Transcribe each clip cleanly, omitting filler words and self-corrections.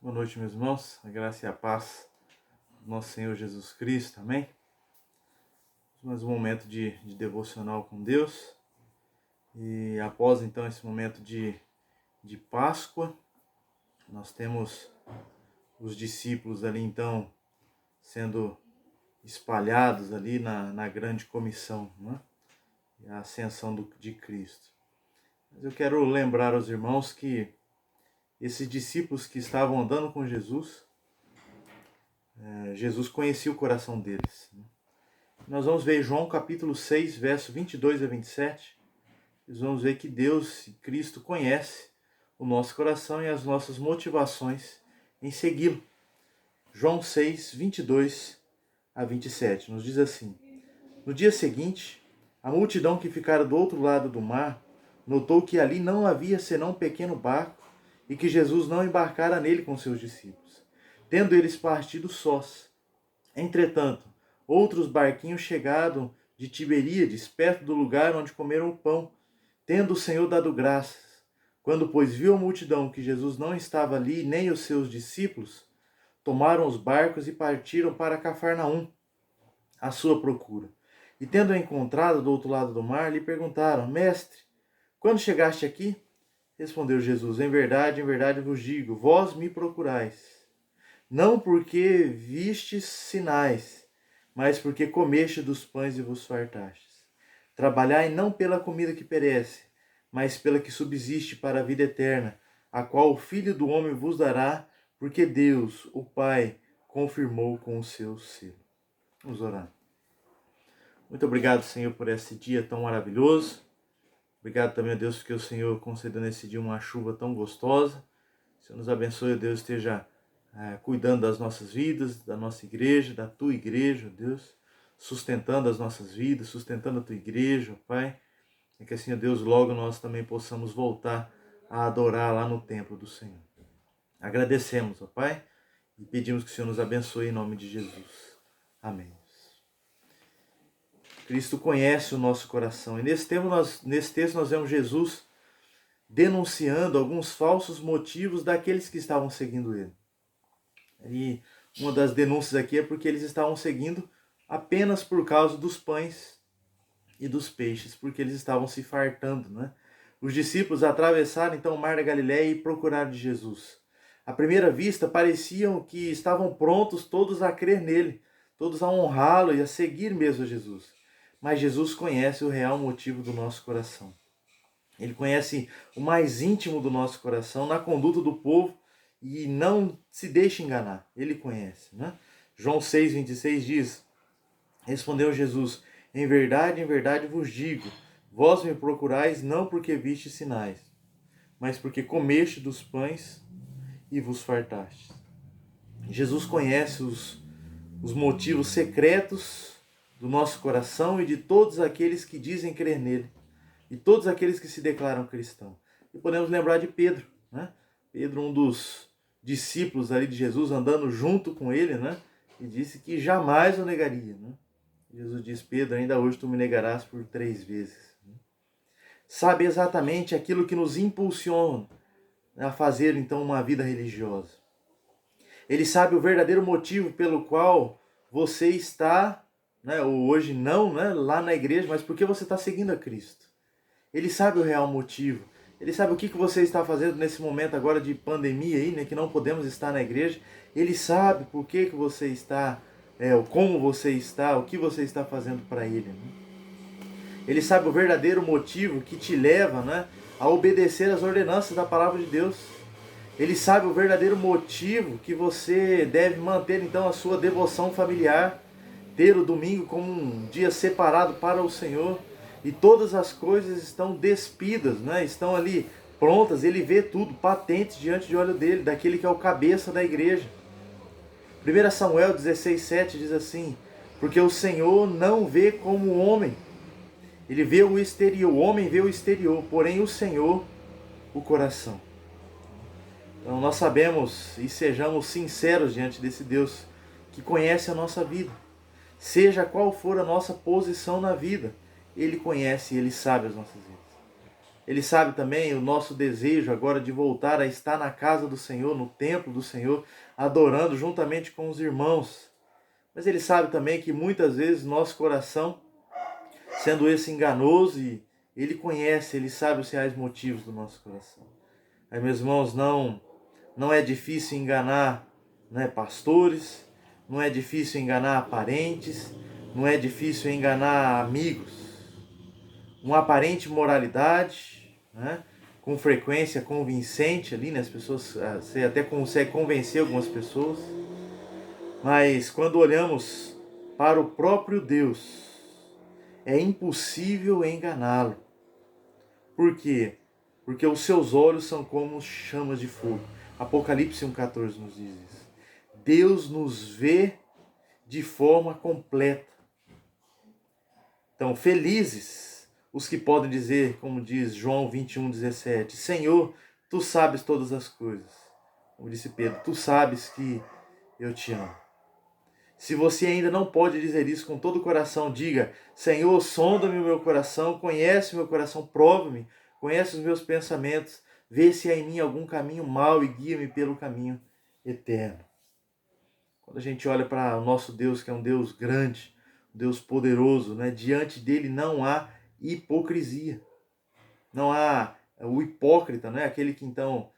Boa noite, meus irmãos. A graça e a paz do nosso Senhor Jesus Cristo. Amém? Mais um momento de devocional com Deus. E após, então, esse momento de Páscoa, nós temos os discípulos ali, então, sendo espalhados ali na grande comissão, né? E a ascensão de Cristo. Mas eu quero lembrar aos irmãos que esses discípulos que estavam andando com Jesus, Jesus conhecia o coração deles. Nós vamos ver João capítulo 6, verso 22 a 27. Nós vamos ver que Deus e Cristo conhece o nosso coração e as nossas motivações em segui-lo. João 6, 22 a 27 nos diz assim: No dia seguinte, a multidão que ficara do outro lado do mar notou que ali não havia senão um pequeno barco e que Jesus não embarcara nele com seus discípulos, tendo eles partido sós. Entretanto, outros barquinhos chegaram de Tiberíades, perto do lugar onde comeram o pão, tendo o Senhor dado graças. Quando, pois, viu a multidão que Jesus não estava ali, nem os seus discípulos, tomaram os barcos e partiram para Cafarnaum, à sua procura. E tendo-o encontrado do outro lado do mar, lhe perguntaram: Mestre, quando chegaste aqui? Respondeu Jesus: em verdade vos digo, vós me procurais, não porque vistes sinais, mas porque comeste dos pães e vos fartastes. Trabalhai não pela comida que perece, mas pela que subsiste para a vida eterna, a qual o Filho do Homem vos dará, porque Deus, o Pai, confirmou com o seu selo. Vamos orar. Muito obrigado, Senhor, por esse dia tão maravilhoso. Obrigado também a Deus porque o Senhor concedeu nesse dia uma chuva tão gostosa. O Senhor nos abençoe, Deus esteja cuidando das nossas vidas, da nossa igreja, da tua igreja, Deus, sustentando as nossas vidas, sustentando a tua igreja, Pai. E que assim, Deus, logo nós também possamos voltar a adorar lá no templo do Senhor. Agradecemos, ó Pai, e pedimos que o Senhor nos abençoe em nome de Jesus. Amém. Cristo conhece o nosso coração. E nesse texto nós vemos Jesus denunciando alguns falsos motivos daqueles que estavam seguindo ele. E uma das denúncias aqui é porque eles estavam seguindo apenas por causa dos pães e dos peixes, porque eles estavam se fartando, né? Os discípulos atravessaram então o mar da Galileia e procuraram de Jesus. À primeira vista pareciam que estavam prontos todos a crer nele, todos a honrá-lo e a seguir mesmo a Jesus. Mas Jesus conhece o real motivo do nosso coração. Ele conhece o mais íntimo do nosso coração, na conduta do povo, e não se deixa enganar. Ele conhece, né? João 6, 26 diz: Respondeu Jesus: em verdade vos digo, vós me procurais não porque vistes sinais, mas porque comeste dos pães e vos fartastes. Jesus conhece os motivos secretos do nosso coração e de todos aqueles que dizem crer nele, e todos aqueles que se declaram cristãos. E podemos lembrar de Pedro, né? Pedro, um dos discípulos ali de Jesus, andando junto com ele, né? E disse que jamais o negaria, né? Jesus diz: Pedro, ainda hoje tu me negarás por 3 vezes. Sabe exatamente aquilo que nos impulsiona a fazer então uma vida religiosa. Ele sabe o verdadeiro motivo pelo qual você está, né, ou hoje não, né, lá na igreja, mas porque você está seguindo a Cristo. Ele sabe o real motivo. Ele sabe o que você está fazendo nesse momento agora de pandemia aí, né, que não podemos estar na igreja. Ele sabe por que você está, como você está, o que você está fazendo para ele. Né? Ele sabe o verdadeiro motivo que te leva, né, a obedecer às ordenanças da palavra de Deus. Ele sabe o verdadeiro motivo que você deve manter então a sua devoção familiar, ter o domingo como um dia separado para o Senhor, e todas as coisas estão despidas, né? Estão ali prontas, ele vê tudo, patente diante de olho dele, daquele que é o cabeça da igreja. 1 Samuel 16,7 diz assim: porque o Senhor não vê como o homem, ele vê o exterior, o homem vê o exterior, porém o Senhor o coração. Então nós sabemos e sejamos sinceros diante desse Deus que conhece a nossa vida. Seja qual for a nossa posição na vida, Ele conhece e Ele sabe as nossas vidas. Ele sabe também o nosso desejo agora de voltar a estar na casa do Senhor, no templo do Senhor, adorando juntamente com os irmãos. Mas Ele sabe também que muitas vezes nosso coração, sendo esse enganoso, e Ele conhece, Ele sabe os reais motivos do nosso coração. Aí, meus irmãos, não é difícil enganar, né, pastores, não é difícil enganar parentes, não é difícil enganar amigos. Uma aparente moralidade, né, com frequência convincente ali, né, as pessoas, você até consegue convencer algumas pessoas, mas quando olhamos para o próprio Deus, é impossível enganá-lo. Por quê? Porque os seus olhos são como chamas de fogo. Apocalipse 1,14 nos diz isso. Deus nos vê de forma completa. Então, felizes os que podem dizer, como diz João 21,17, Senhor, Tu sabes todas as coisas. Como disse Pedro, Tu sabes que eu te amo. Se você ainda não pode dizer isso com todo o coração, diga, Senhor, sonda-me o meu coração, conhece o meu coração, prova-me, conhece os meus pensamentos, vê se há em mim algum caminho mau e guia-me pelo caminho eterno. Quando a gente olha para o nosso Deus, que é um Deus grande, um Deus poderoso, né? Diante dele não há hipocrisia. Não há o hipócrita, né? Aquele que então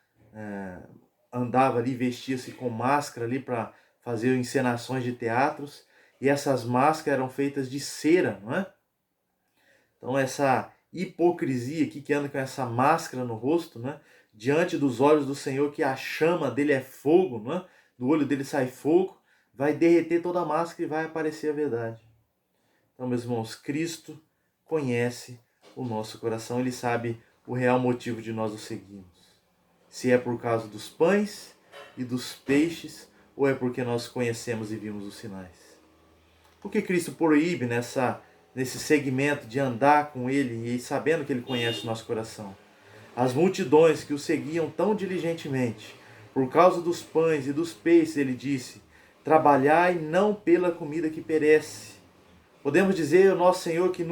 andava ali, vestia-se com máscara ali para fazer encenações de teatros, e essas máscaras eram feitas de cera, não é? Então essa hipocrisia aqui que anda com essa máscara no rosto, né? Diante dos olhos do Senhor, que a chama dele é fogo, não é? Do olho dele sai fogo, vai derreter toda a máscara e vai aparecer a verdade. Então, meus irmãos, Cristo conhece o nosso coração, Ele sabe o real motivo de nós o seguirmos. Se é por causa dos pães e dos peixes, ou é porque nós conhecemos e vimos os sinais. Por que Cristo proíbe nesse segmento de andar com Ele e sabendo que Ele conhece o nosso coração? As multidões que o seguiam tão diligentemente, por causa dos pães e dos peixes, Ele disse, trabalhai não pela comida que perece. Podemos dizer o nosso Senhor que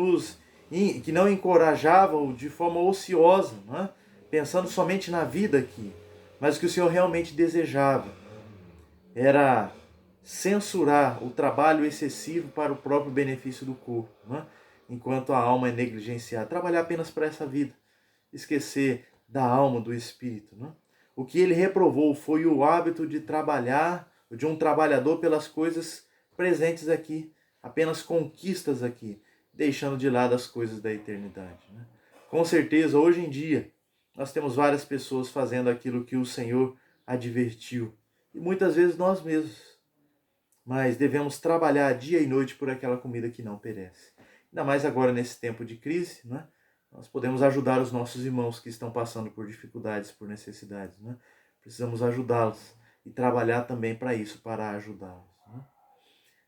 não encorajava de forma ociosa, não é? Pensando somente na vida aqui, mas o que o Senhor realmente desejava era censurar o trabalho excessivo para o próprio benefício do corpo, não é? Enquanto a alma é negligenciada. Trabalhar apenas para essa vida, esquecer da alma, do espírito. Não é? O que ele reprovou foi o hábito de trabalhar, de um trabalhador pelas coisas presentes aqui, apenas conquistas aqui, deixando de lado as coisas da eternidade. Né? Com certeza, hoje em dia, nós temos várias pessoas fazendo aquilo que o Senhor advertiu. E muitas vezes nós mesmos. Mas devemos trabalhar dia e noite por aquela comida que não perece. Ainda mais agora nesse tempo de crise, né? Nós podemos ajudar os nossos irmãos que estão passando por dificuldades, por necessidades. Né? Precisamos ajudá-los e trabalhar também para isso, para ajudá-los. Né?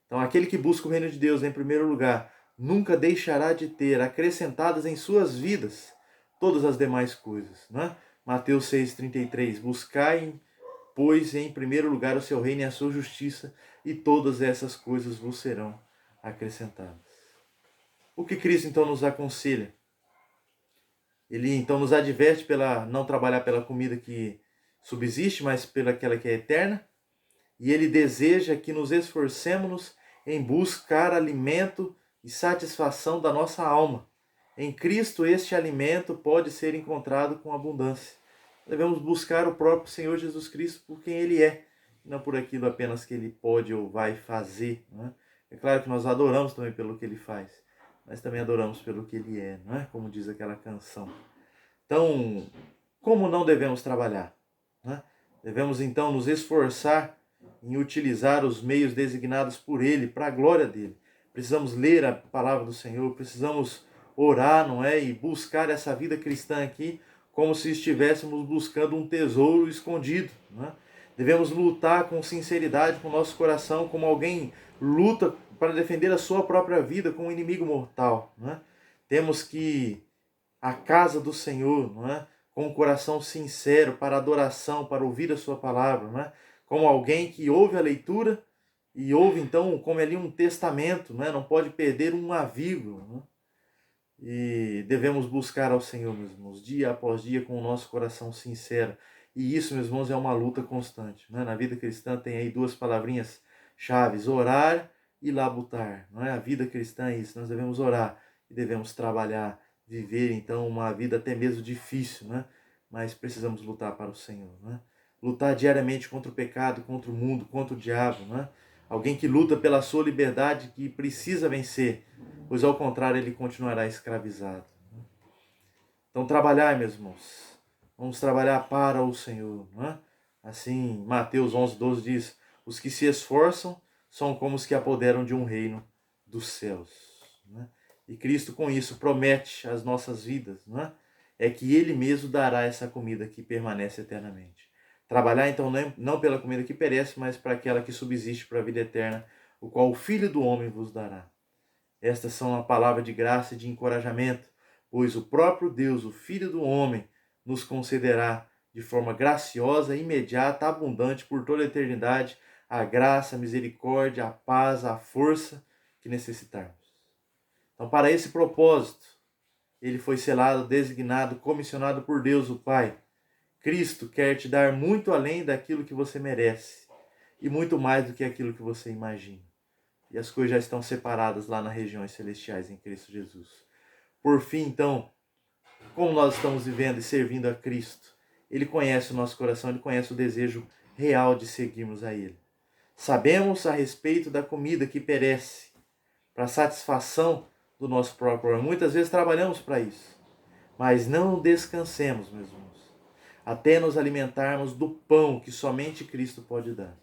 Então, aquele que busca o reino de Deus em primeiro lugar, nunca deixará de ter acrescentadas em suas vidas todas as demais coisas. Né? Mateus 6,33, buscai, pois, em primeiro lugar o seu reino e a sua justiça, e todas essas coisas vos serão acrescentadas. O que Cristo então nos aconselha? Ele então nos adverte pela não trabalhar pela comida que subsiste, mas pela aquela que é eterna. E ele deseja que nos esforcemos em buscar alimento e satisfação da nossa alma. Em Cristo este alimento pode ser encontrado com abundância. Devemos buscar o próprio Senhor Jesus Cristo por quem Ele é, não por aquilo apenas que Ele pode ou vai fazer. Não é? É claro que nós adoramos também pelo que Ele faz, mas também adoramos pelo que Ele é, não é? Como diz aquela canção. Então, como não devemos trabalhar? Né? Devemos então nos esforçar em utilizar os meios designados por Ele, para a glória dEle. Precisamos ler a palavra do Senhor, precisamos orar, não é? E buscar essa vida cristã aqui, como se estivéssemos buscando um tesouro escondido. Não é? Devemos lutar com sinceridade com o nosso coração, como alguém luta para defender a sua própria vida com um inimigo mortal. Não é? Temos que a casa do Senhor, não é? Com um coração sincero para adoração, para ouvir a sua palavra, não é? Como alguém que ouve a leitura e ouve então como ali um testamento, não é? Não pode perder uma vírgula. Não é? E devemos buscar ao Senhor, meus irmãos, dia após dia, com o nosso coração sincero. E isso, meus irmãos, é uma luta constante. Né? Na vida cristã tem aí duas palavrinhas chaves: orar e labutar. Não é? A vida cristã é isso. Nós devemos orar e devemos trabalhar, viver então uma vida até mesmo difícil, né? Mas precisamos lutar para o Senhor. Né? Lutar diariamente contra o pecado, contra o mundo, contra o diabo. Né? Alguém que luta pela sua liberdade, que precisa vencer, pois ao contrário ele continuará escravizado. Então trabalhar, meus irmãos, vamos trabalhar para o Senhor. Não é? Assim, Mateus 11:12 diz: os que se esforçam são como os que apoderam de um reino dos céus. Não é? E Cristo com isso promete às nossas vidas, não é? É que Ele mesmo dará essa comida que permanece eternamente. Trabalhar então não pela comida que perece, mas para aquela que subsiste para a vida eterna, o qual o Filho do Homem vos dará. Estas são a palavra de graça e de encorajamento, pois o próprio Deus, o Filho do Homem, nos concederá de forma graciosa, imediata, abundante, por toda a eternidade, a graça, a misericórdia, a paz, a força que necessitarmos. Então, para esse propósito, ele foi selado, designado, comissionado por Deus, o Pai. Cristo quer te dar muito além daquilo que você merece e muito mais do que aquilo que você imagina. E as coisas já estão separadas lá nas regiões celestiais em Cristo Jesus. Por fim, então, como nós estamos vivendo e servindo a Cristo, Ele conhece o nosso coração, Ele conhece o desejo real de seguirmos a Ele. Sabemos a respeito da comida que perece, para a satisfação do nosso próprio homem. Muitas vezes trabalhamos para isso, mas não descansemos, meus irmãos, até nos alimentarmos do pão que somente Cristo pode dar.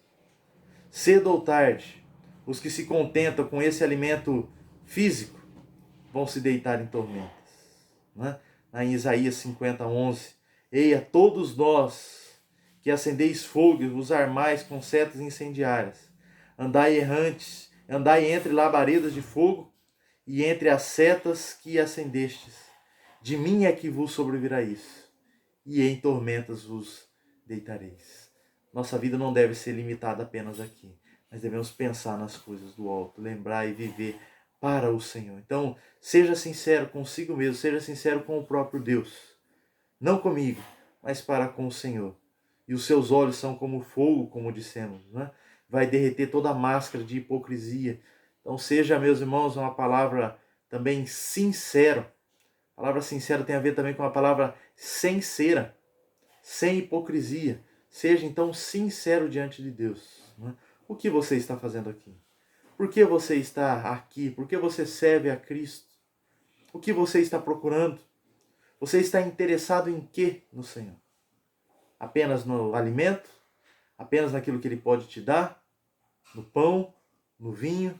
Cedo ou tarde, os que se contentam com esse alimento físico vão se deitar em tormentas. Né? Em Isaías 50:11, eia todos nós que acendeis fogo e vos armais com setas incendiárias, andai errantes, andai entre labaredas de fogo e entre as setas que acendestes. De mim é que vos sobrevirá isso, e em tormentas vos deitareis. Nossa vida não deve ser limitada apenas aqui, mas devemos pensar nas coisas do alto, lembrar e viver para o Senhor. Então, seja sincero consigo mesmo, seja sincero com o próprio Deus. Não comigo, mas para com o Senhor. E os seus olhos são como fogo, como dissemos, né? Vai derreter toda a máscara de hipocrisia. Então, seja, meus irmãos, uma palavra também sincero. A palavra sincero tem a ver também com a palavra sincera, sem hipocrisia. Seja então sincero diante de Deus. Né? O que você está fazendo aqui? Por que você está aqui? Por que você serve a Cristo? O que você está procurando? Você está interessado em quê no Senhor? Apenas no alimento? Apenas naquilo que Ele pode te dar? No pão? No vinho?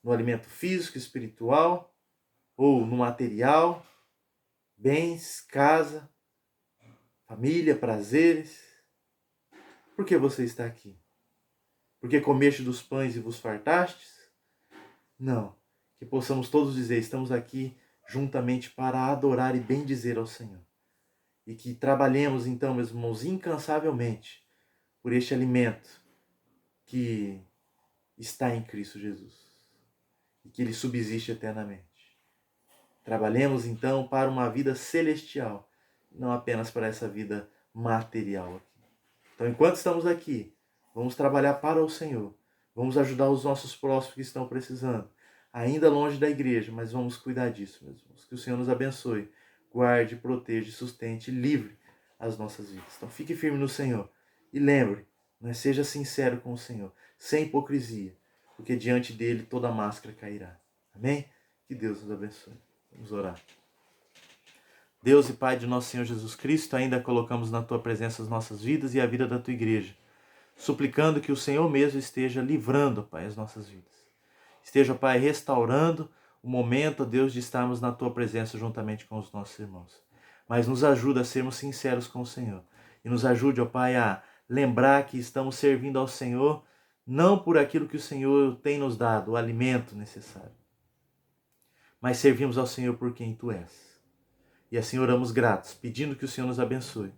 No alimento físico, espiritual? Ou no material? Bens, casa, família, prazeres? Por que você está aqui? Porque comeste dos pães e vos fartastes? Não. Que possamos todos dizer, estamos aqui juntamente para adorar e bendizer ao Senhor. E que trabalhemos então, meus irmãos, incansavelmente por este alimento que está em Cristo Jesus. E que Ele subsiste eternamente. Trabalhemos então para uma vida celestial, não apenas para essa vida material aqui. Então, enquanto estamos aqui, vamos trabalhar para o Senhor. Vamos ajudar os nossos próximos que estão precisando. Ainda longe da igreja, mas vamos cuidar disso, meus irmãos. Que o Senhor nos abençoe, guarde, proteja, sustente, livre as nossas vidas. Então, fique firme no Senhor. E lembre, seja sincero com o Senhor, sem hipocrisia, porque diante dele toda máscara cairá. Amém? Que Deus nos abençoe. Vamos orar. Deus e Pai de nosso Senhor Jesus Cristo, ainda colocamos na Tua presença as nossas vidas e a vida da Tua igreja, suplicando que o Senhor mesmo esteja livrando, Pai, as nossas vidas. Esteja, Pai, restaurando o momento, Deus, de estarmos na Tua presença juntamente com os nossos irmãos. Mas nos ajuda a sermos sinceros com o Senhor. E nos ajude, ó Pai, a lembrar que estamos servindo ao Senhor não por aquilo que o Senhor tem nos dado, o alimento necessário, mas servimos ao Senhor por quem Tu és. E assim oramos gratos, pedindo que o Senhor nos abençoe.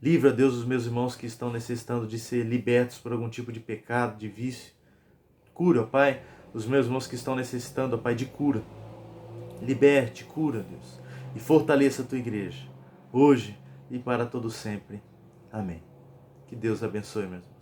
Livra, Deus, os meus irmãos que estão necessitando de ser libertos por algum tipo de pecado, de vício. Cura, ó Pai, os meus irmãos que estão necessitando, ó Pai, de cura. liberte, cura, Deus, e fortaleça a tua igreja, hoje e para todo sempre. Amém. Que Deus abençoe, meus irmãos.